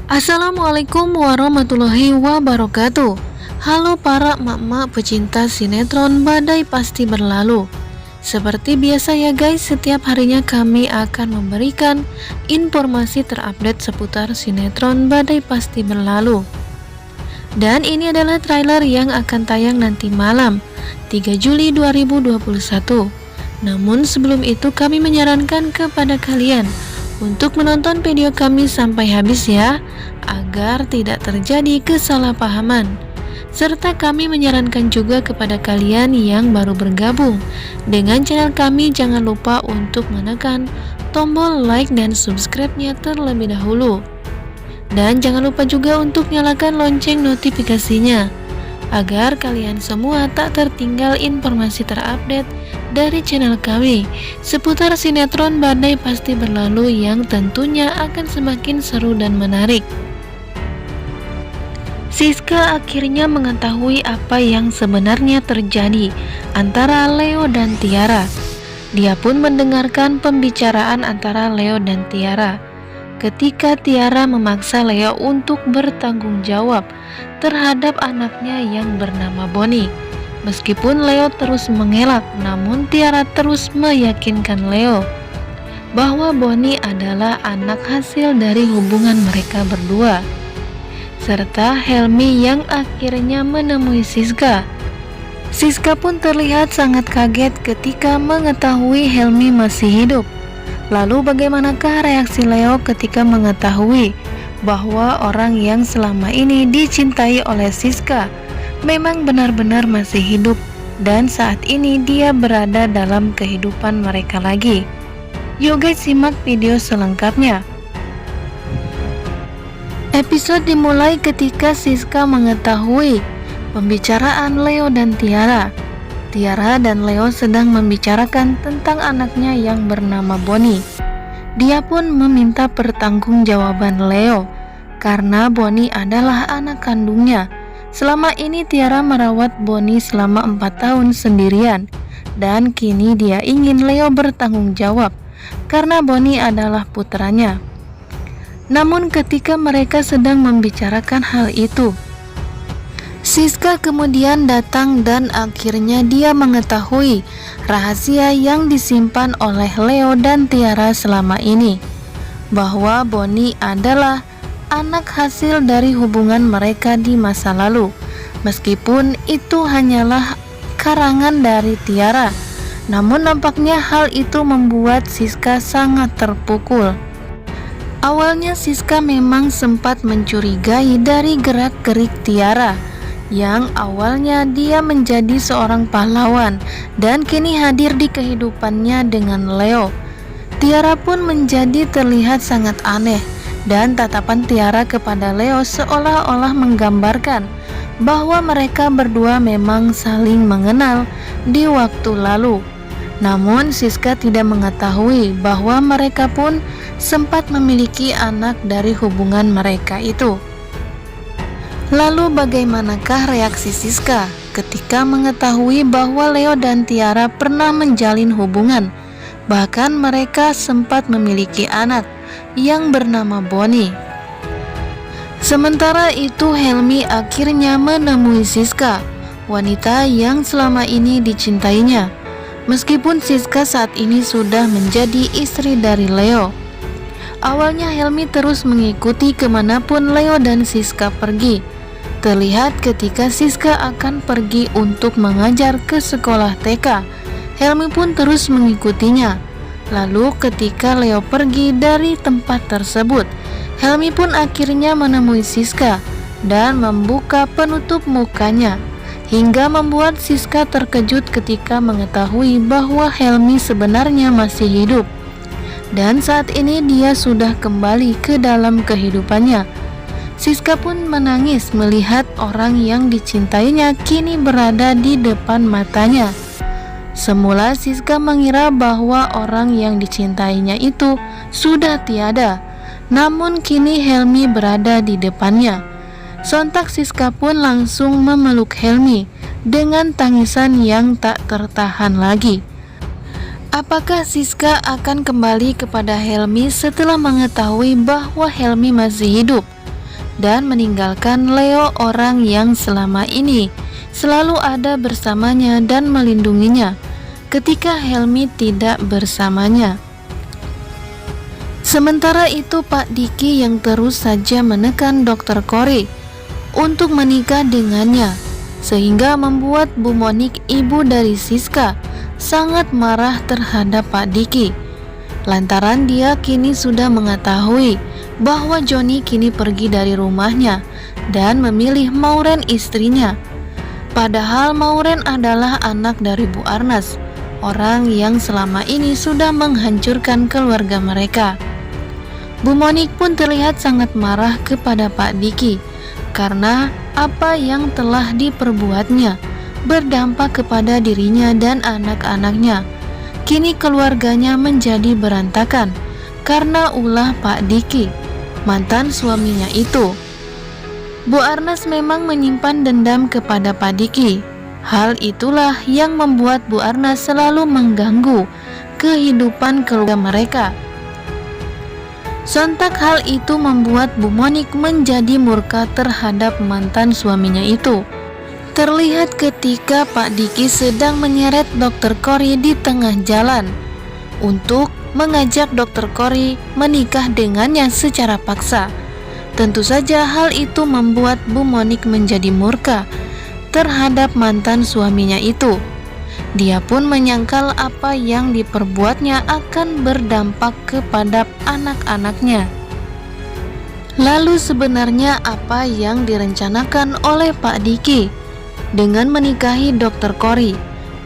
Assalamualaikum warahmatullahi wabarakatuh. Halo para emak-emak pecinta sinetron Badai Pasti Berlalu. Seperti biasa ya guys, setiap harinya kami akan memberikan informasi terupdate seputar sinetron Badai Pasti Berlalu. Dan ini adalah trailer yang akan tayang nanti malam 3 Juli 2021. Namun sebelum itu kami menyarankan kepada kalian untuk menonton video kami sampai habis ya, agar tidak terjadi kesalahpahaman. Serta kami menyarankan juga kepada kalian yang baru bergabung dengan channel kami, jangan lupa untuk menekan tombol like dan subscribe-nya terlebih dahulu. Dan jangan lupa juga untuk nyalakan lonceng notifikasinya, agar kalian semua tak tertinggal informasi terupdate dari channel kami seputar sinetron Badai Pasti Berlalu yang tentunya akan semakin seru dan menarik. Siska akhirnya mengetahui apa yang sebenarnya terjadi antara Leo dan Tiara. Dia pun mendengarkan pembicaraan antara Leo dan Tiara ketika Tiara memaksa Leo untuk bertanggung jawab terhadap anaknya yang bernama Bonnie. Meskipun Leo terus mengelak, namun Tiara terus meyakinkan Leo bahwa Bonnie adalah anak hasil dari hubungan mereka berdua. Serta Helmi yang akhirnya menemui Siska. Siska pun terlihat sangat kaget ketika mengetahui Helmi masih hidup. Lalu bagaimanakah reaksi Leo ketika mengetahui bahwa orang yang selama ini dicintai oleh Siska memang benar-benar masih hidup dan saat ini dia berada dalam kehidupan mereka lagi? Yuk guys, simak video selengkapnya. Episode dimulai ketika Siska mengetahui pembicaraan Leo dan Tiara. Tiara dan Leo sedang membicarakan tentang anaknya yang bernama Bonnie. Dia pun meminta pertanggungjawaban Leo karena Bonnie adalah anak kandungnya. Selama ini Tiara merawat Bonnie selama 4 tahun sendirian, dan kini dia ingin Leo bertanggung jawab karena Bonnie adalah putranya. Namun ketika mereka sedang membicarakan hal itu, Siska kemudian datang dan akhirnya dia mengetahui rahasia yang disimpan oleh Leo dan Tiara selama ini, bahwa Bonnie adalah anak hasil dari hubungan mereka di masa lalu. Meskipun itu hanyalah karangan dari Tiara, namun nampaknya hal itu membuat Siska sangat terpukul. Awalnya Siska memang sempat mencurigai dari gerak-gerik Tiara, yang awalnya dia menjadi seorang pahlawan dan kini hadir di kehidupannya dengan Leo. Tiara pun menjadi terlihat sangat aneh, dan tatapan Tiara kepada Leo seolah-olah menggambarkan bahwa mereka berdua memang saling mengenal di waktu lalu. Namun Siska tidak mengetahui bahwa mereka pun sempat memiliki anak dari hubungan mereka itu. Lalu bagaimanakah reaksi Siska ketika mengetahui bahwa Leo dan Tiara pernah menjalin hubungan, bahkan mereka sempat memiliki anak yang bernama Bonnie? Sementara itu Helmi akhirnya menemui Siska, wanita yang selama ini dicintainya. Meskipun Siska saat ini sudah menjadi istri dari Leo, awalnya Helmi terus mengikuti kemanapun Leo dan Siska pergi. Terlihat ketika Siska akan pergi untuk mengajar ke sekolah TK, Helmi pun terus mengikutinya. Lalu ketika Leo pergi dari tempat tersebut, Helmi pun akhirnya menemui Siska dan membuka penutup mukanya, hingga membuat Siska terkejut ketika mengetahui bahwa Helmi sebenarnya masih hidup. Dan saat ini dia sudah kembali ke dalam kehidupannya. Siska pun menangis melihat orang yang dicintainya kini berada di depan matanya. Semula Siska mengira bahwa orang yang dicintainya itu sudah tiada, namun kini Helmi berada di depannya. Sontak Siska pun langsung memeluk Helmi dengan tangisan yang tak tertahan lagi. Apakah Siska akan kembali kepada Helmi setelah mengetahui bahwa Helmi masih hidup? dan meninggalkan Leo, orang yang selama ini selalu ada bersamanya dan melindunginya ketika Helmi tidak bersamanya. Sementara itu Pak Diki yang terus saja menekan Dr. Cory untuk menikah dengannya, sehingga membuat Bu Monik, ibu dari Siska, sangat marah terhadap Pak Diki. Lantaran dia kini sudah mengetahui bahwa Joni kini pergi dari rumahnya dan memilih Mauren, istrinya. Padahal Mauren adalah anak dari Bu Arnas, orang yang selama ini sudah menghancurkan keluarga mereka. Bu Monik pun terlihat sangat marah kepada Pak Diki karena apa yang telah diperbuatnya berdampak kepada dirinya dan anak-anaknya. Kini keluarganya menjadi berantakan karena ulah Pak Diki, mantan suaminya itu. Bu Arnas memang menyimpan dendam kepada Pak Diki. Hal itulah yang membuat Bu Arnas selalu mengganggu kehidupan keluarga mereka. Sontak hal itu membuat Bu Monik menjadi murka terhadap mantan suaminya itu. Terlihat ketika Pak Diki sedang menyeret Dr. Cory di tengah jalan untuk mengajak Dr. Cory menikah dengannya secara paksa. Tentu saja hal itu membuat Bu Monik menjadi murka terhadap mantan suaminya itu. Dia pun menyangkal apa yang diperbuatnya akan berdampak kepada anak-anaknya. Lalu sebenarnya apa yang direncanakan oleh Pak Diki dengan menikahi Dr. Cory?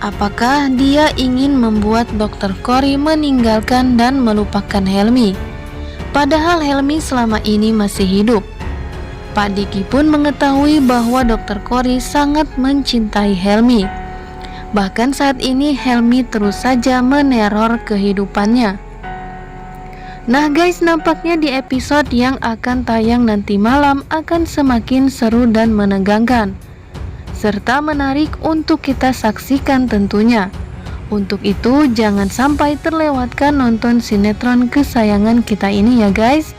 Apakah dia ingin membuat Dr. Cory meninggalkan dan melupakan Helmi? Padahal Helmi selama ini masih hidup. Pak Diki pun mengetahui bahwa Dr. Cory sangat mencintai Helmi. Bahkan saat ini Helmi terus saja meneror kehidupannya. Nah guys, nampaknya di episode yang akan tayang nanti malam akan semakin seru dan menegangkan, serta menarik untuk kita saksikan tentunya. Untuk itu jangan sampai terlewatkan nonton sinetron kesayangan kita ini ya guys,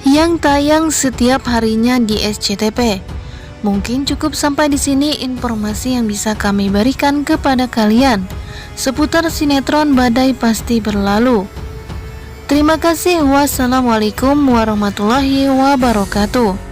yang tayang setiap harinya di SCTV. Mungkin cukup sampai di sini informasi yang bisa kami berikan kepada kalian seputar sinetron Badai Pasti Berlalu. Terima kasih. Wassalamualaikum warahmatullahi wabarakatuh.